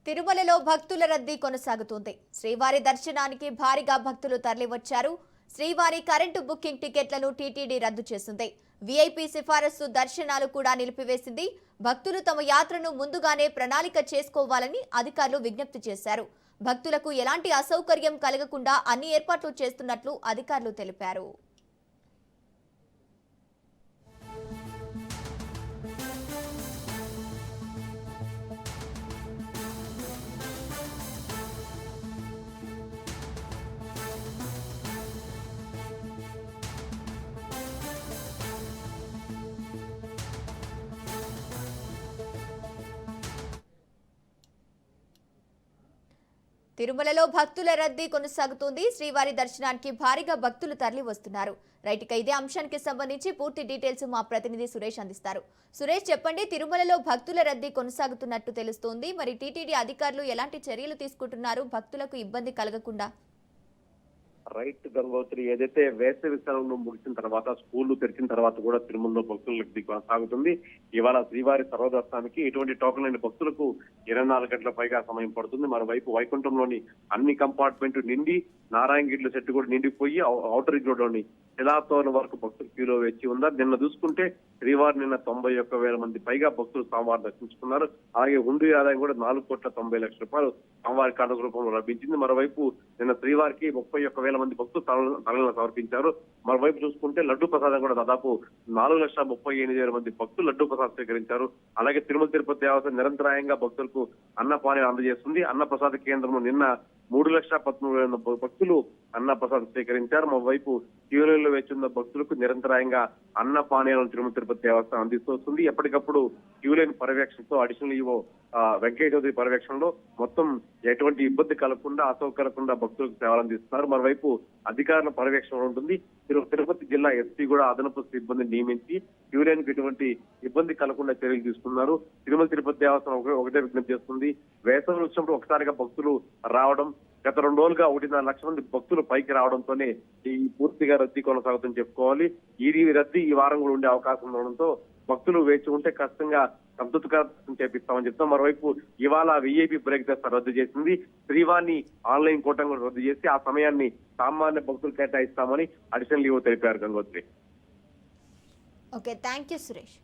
తిరుమలలో భక్తుల రద్దీ కొనసాగుతోంది. శ్రీవారి దర్శనానికి భారీగా భక్తులు తరలివచ్చారు. శ్రీవారి కరెంటు బుకింగ్ టికెట్లను టీటీడీ రద్దు చేసింది. వీఐపీ సిఫారసు దర్శనాలు కూడా నిలిపివేసింది. భక్తులు తమ యాత్రను ముందుగానే ప్రణాళిక చేసుకోవాలని అధికారులు విజ్ఞప్తి చేశారు. భక్తులకు ఎలాంటి అసౌకర్యం కలగకుండా అన్ని ఏర్పాట్లు చేస్తున్నట్లు అధికారులు తెలిపారు. తిరుమలలో భక్తుల రద్దీ కొనసాగుతోంది. శ్రీవారి దర్శనానికి భారీగా భక్తులు తరలి వస్తున్నారు. రైట్, ఇక ఇదే అంశానికి సంబంధించి పూర్తి డీటెయిల్స్ మా ప్రతినిధి సురేష్ అందిస్తారు. సురేష్, చెప్పండి, తిరుమలలో భక్తుల రద్దీ కొనసాగుతున్నట్టు తెలుస్తోంది. మరి టీటీడీ అధికారులు ఎలాంటి చర్యలు తీసుకుంటున్నారు భక్తులకు ఇబ్బంది కలగకుండా? రైట్ గంగోత్రి, ఏదైతే వేసవి సెలవులు ముగిసిన తర్వాత స్కూళ్లు తెరిచిన తర్వాత కూడా తిరుమలలో భక్తులకు కొనసాగుతుంది. ఇవాళ శ్రీవారి సర్వదర్శనానికి ఎటువంటి టోకన్ లేని భక్తులకు 24 గంటల పైగా సమయం పడుతుంది. మరోవైపు వైకుంఠంలోని అన్ని కంపార్ట్మెంట్ నిండి నారాయణగిరిలో సెట్ కూడా నిండిపోయి ఔటర్ రింగ్ రోడ్ లోని శిలాతోరణ వరకు భక్తులు క్యూలో వేచి ఉన్నారు. నిన్న చూసుకుంటే శ్రీవారి నిన్న 91,000 మంది పైగా భక్తులు స్వామివారిని దర్శించుకున్నారు. అలాగే ఉండి ఆదాయం కూడా 4,90,00,000 స్వామివారి కానుక రూపంలో లభించింది. మరోవైపు నిన్న శ్రీవారికి 31,000 మంది భక్తులు తలలను సమర్పించారు. మరోవైపు చూసుకుంటే లడ్డూ ప్రసాదం కూడా దాదాపు 4,38,000 మంది భక్తులు లడ్డూ ప్రసాదం స్వీకరించారు. అలాగే తిరుమల తిరుపతి దేవస్థానం నిరంతరాయంగా భక్తులకు అన్నపానీయం అందజేస్తుంది. అన్న ప్రసాద కేంద్రం నిన్న 3,13,000 భక్తులు అన్న ప్రసాదం స్వీకరించారు. మరోవైపు క్యూలలో వేచున్న భక్తులకు నిరంతరాయంగా అన్న పానీయాలను తిరుమల తిరుపతి దేవస్థానం అందిస్తూ వస్తుంది. ఎప్పటికప్పుడు క్యూలైన్ పర్యవేక్షణతో అడిషనల్ ఈవో వెంకయ్య చౌదరి పర్యవేక్షణలో మొత్తం ఎటువంటి ఇబ్బంది కలగకుండా అసౌకర్యకుండా భక్తులకు సేవలు అందిస్తున్నారు. మరోవైపు అధికారుల పర్యవేక్షణ ఉంటుంది. తిరుపతి జిల్లా ఎస్పీ కూడా అదనపు సిబ్బందిని నియమించి క్యూలైన్ కు ఎటువంటి ఇబ్బంది కలగకుండా చర్యలు తీసుకున్నారు. తిరుమల తిరుపతి దేవస్థానం ఒకటే విజ్ఞప్తి చేస్తుంది. వేసవి వచ్చినప్పుడు ఒకసారిగా భక్తులు రావడం, గత 2 రోజులుగా 1.5 లక్షల మంది భక్తులు పైకి రావడంతోనే ఈ పూర్తిగా రద్దీ కొనసాగుతుందని చెప్పుకోవాలి. ఈ రద్దీ ఈ వారం కూడా ఉండే అవకాశం ఉండడంతో భక్తులు వేచి ఉంటే ఖచ్చితంగా సంతృప్తికరం చేపిస్తామని చెప్తాం. మరోవైపు ఇవాళ వీఐపీ బ్రేక్ దర్శనం రద్దు చేసింది. శ్రీవారిని ఆన్లైన్ కోటం కూడా రద్దు చేసి ఆ సమయాన్ని సామాన్య భక్తులు కేటాయిస్తామని అడిషనల్ ఈవో తెలిపారు. Gangotri. Okay, thank you Suresh.